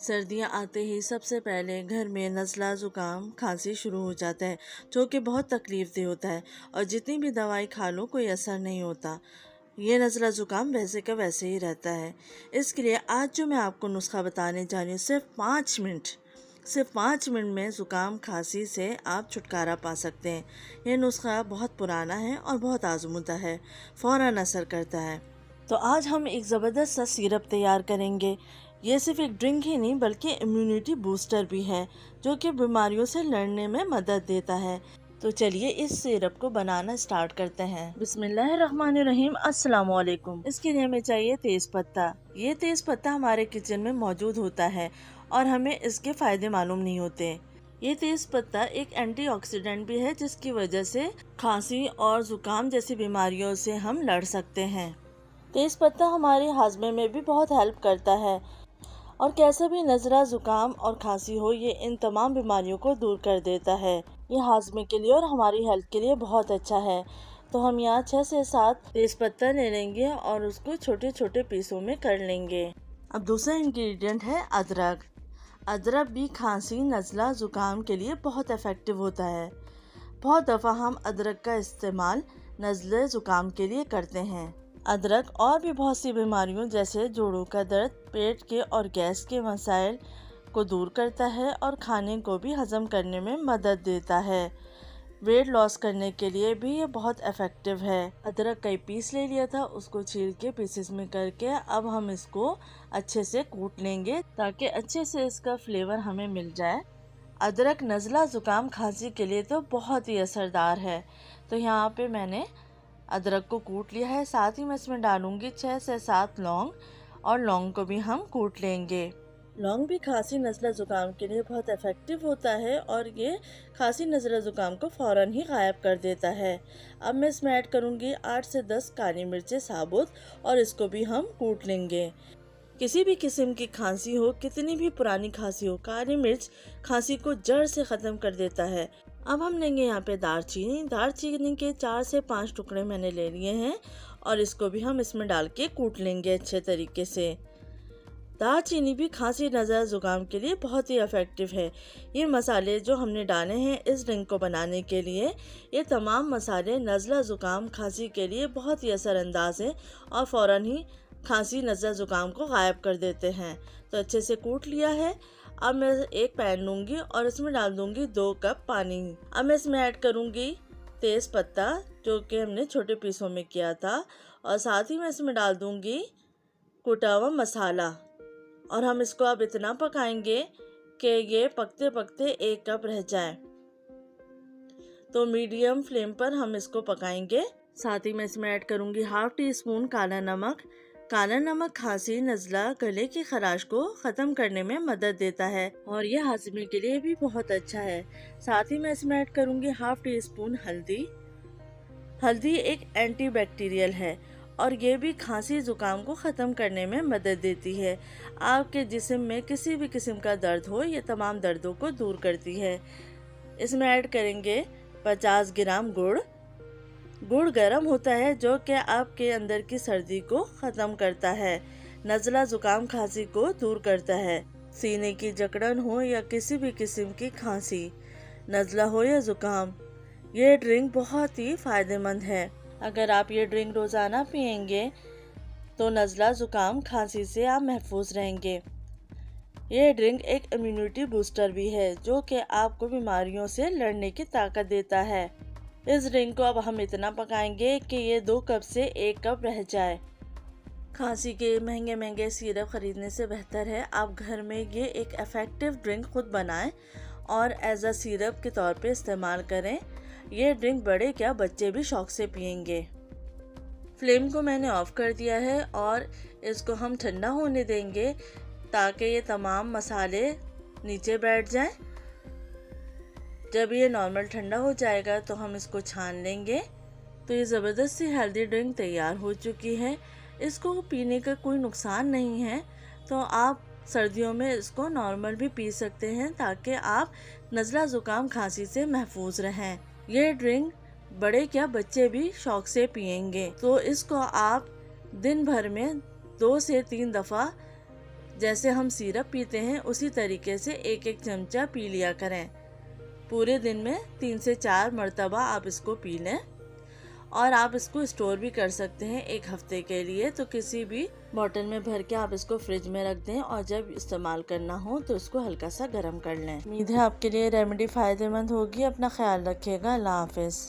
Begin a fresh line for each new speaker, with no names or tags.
सर्दियाँ आते ही सबसे पहले घर में नज़ला ज़ुकाम खांसी शुरू हो जाता है, जो कि बहुत तकलीफ़देह होता है और जितनी भी दवाई खा लो कोई असर नहीं होता। ये नज़ला ज़ुकाम वैसे का वैसे ही रहता है। इसके लिए आज जो मैं आपको नुस्खा बताने जा रही हूँ, सिर्फ 5 मिनट में ज़ुकाम खांसी से आप छुटकारा पा सकते हैं। ये नुस्खा बहुत पुराना है और बहुत आजमूदा है, फ़ौरन असर करता है। तो आज हम एक ज़बरदस्त सा सिरप तैयार करेंगे। ये सिर्फ एक ड्रिंक ही नहीं बल्कि इम्यूनिटी बूस्टर भी है, जो कि बीमारियों से लड़ने में मदद देता है। तो चलिए इस सिरप को बनाना स्टार्ट करते हैं। बिस्मिल्लाहिर्रहमानिर्रहीम, अस्सलाम वालेकुम। इसके लिए हमें चाहिए तेज पत्ता। ये तेज पत्ता हमारे किचन में मौजूद होता है और हमें इसके फायदे मालूम नहीं होते। ये तेज पत्ता एक एंटीऑक्सीडेंट भी है, जिसकी वजह से खांसी और जुकाम जैसी बीमारियों से हम लड़ सकते हैं। तेज पत्ता हमारे हाजमे में भी बहुत हेल्प करता है और कैसे भी नज़ला ज़ुकाम और खांसी हो, ये इन तमाम बीमारियों को दूर कर देता है। ये हाजमे के लिए और हमारी हेल्थ के लिए बहुत अच्छा है। तो हम यहाँ 6 से 7 तेज पत्ता ले लेंगे और उसको छोटे छोटे पीसों में कर लेंगे। अब दूसरा इंग्रेडिएंट है अदरक। अदरक भी खांसी नज़ला ज़ुकाम के लिए बहुत इफ़ेक्टिव होता है। बहुत दफ़ा हम अदरक का इस्तेमाल नज़ले ज़ुकाम के लिए करते हैं। अदरक और भी बहुत सी बीमारियों जैसे जोड़ों का दर्द, पेट के और गैस के मसाइल को दूर करता है और खाने को भी हज़म करने में मदद देता है। वेट लॉस करने के लिए भी ये बहुत इफ़ेक्टिव है। अदरक का पीस ले लिया था, उसको छील के पीसेस में करके अब हम इसको अच्छे से कूट लेंगे ताकि अच्छे से इसका फ्लेवर हमें मिल जाए। अदरक नज़ला ज़ुकाम खांसी के लिए तो बहुत ही असरदार है। तो यहाँ पे मैंने अदरक को कूट लिया है। साथ ही मैं इसमें डालूंगी 6 से 7 लौंग और लौंग को भी हम कूट लेंगे। लौंग भी खांसी नज़ला ज़ुकाम के लिए बहुत इफ़ेक्टिव होता है और ये खांसी नज़ला ज़ुकाम को फ़ौरन ही गायब कर देता है। अब मैं इसमें ऐड करूंगी 8 से 10 काली मिर्चें साबुत और इसको भी हम कूट लेंगे। किसी भी किस्म की खांसी हो, कितनी भी पुरानी खांसी हो, काली मिर्च खांसी को जड़ से ख़त्म कर देता है। अब हम लेंगे यहाँ पे दालचीनी के 4 से 5 टुकड़े मैंने ले लिए हैं और इसको भी हम इसमें डाल के कूट लेंगे अच्छे तरीके से। दालचीनी भी खांसी नज़ला ज़ुकाम के लिए बहुत ही इफ़ेक्टिव है। ये मसाले जो हमने डाले हैं इस ड्रिंक को बनाने के लिए, ये तमाम मसाले नज़ला ज़ुकाम खांसी के लिए बहुत ही असरअंदाज हैं और फ़ौरन ही खांसी नज़ला ज़ुकाम को गायब कर देते हैं। तो अच्छे से कूट लिया है। अब मैं एक पैन लूँगी और इसमें डाल दूँगी 2 कप पानी। अब मैं इसमें ऐड करूँगी तेज पत्ता जो कि हमने छोटे पीसों में किया था और साथ ही मैं इसमें डाल दूँगी कुटा हुआ मसाला और हम इसको अब इतना पकाएंगे कि ये पकते पकते 1 कप रह जाए। तो मीडियम फ्लेम पर हम इसको पकाएंगे। साथ ही मैं इसमें ऐड करूँगी ½ टीस्पून काला नमक। काला नमक खांसी नज़ला गले की खराश को ख़त्म करने में मदद देता है और यह हाजमे के लिए भी बहुत अच्छा है। साथ ही मैं इसमें ऐड करूँगी ½ टीस्पून हल्दी। हल्दी एक एंटीबैक्टीरियल है और ये भी खांसी ज़ुकाम को ख़त्म करने में मदद देती है। आपके जिस्म में किसी भी किस्म का दर्द हो, ये तमाम दर्दों को दूर करती है। इसमें ऐड करेंगे 50 ग्राम गुड़। गुड़ गर्म होता है जो कि आपके अंदर की सर्दी को ख़त्म करता है, नज़ला ज़ुकाम खांसी को दूर करता है। सीने की जकड़न हो या किसी भी किस्म की खांसी, नज़ला हो या ज़ुकाम, ये ड्रिंक बहुत ही फ़ायदेमंद है। अगर आप ये ड्रिंक रोज़ाना पियेंगे तो नज़ला ज़ुकाम खांसी से आप महफूज रहेंगे। ये ड्रिंक एक इम्यूनिटी बूस्टर भी है जो कि आपको बीमारियों से लड़ने की ताकत देता है। इस ड्रिंक को अब हम इतना पकाएंगे कि ये 2 कप से 1 कप रह जाए। खांसी के महंगे महंगे सिरप ख़रीदने से बेहतर है आप घर में ये एक इफ़ेक्टिव ड्रिंक खुद बनाएं और एज अ सिरप के तौर पे इस्तेमाल करें। ये ड्रिंक बड़े क्या बच्चे भी शौक से पियेंगे। फ्लेम को मैंने ऑफ कर दिया है और इसको हम ठंडा होने देंगे ताकि ये तमाम मसाले नीचे बैठ जाएं। जब ये नॉर्मल ठंडा हो जाएगा तो हम इसको छान लेंगे। तो ये ज़बरदस्त सी हेल्दी ड्रिंक तैयार हो चुकी है। इसको पीने का कोई नुकसान नहीं है, तो आप सर्दियों में इसको नॉर्मल भी पी सकते हैं ताकि आप नज़ला ज़ुकाम खांसी से महफूज रहें। ये ड्रिंक बड़े क्या बच्चे भी शौक से पियेंगे। तो इसको आप दिन भर में 2 से 3 दफ़ा जैसे हम सिरप पीते हैं उसी तरीके से एक एक चमचा पी लिया करें। पूरे दिन में 3 से 4 मरतबा आप इसको पी लें और आप इसको स्टोर भी कर सकते हैं 1 हफ्ते के लिए। तो किसी भी बॉटल में भर के आप इसको फ्रिज में रख दें और जब इस्तेमाल करना हो तो इसको हल्का सा गर्म कर लें। उम्मीद है आपके लिए रेमेडी फ़ायदेमंद होगी। अपना ख्याल रखिएगा। अल्लाह हाफिज़।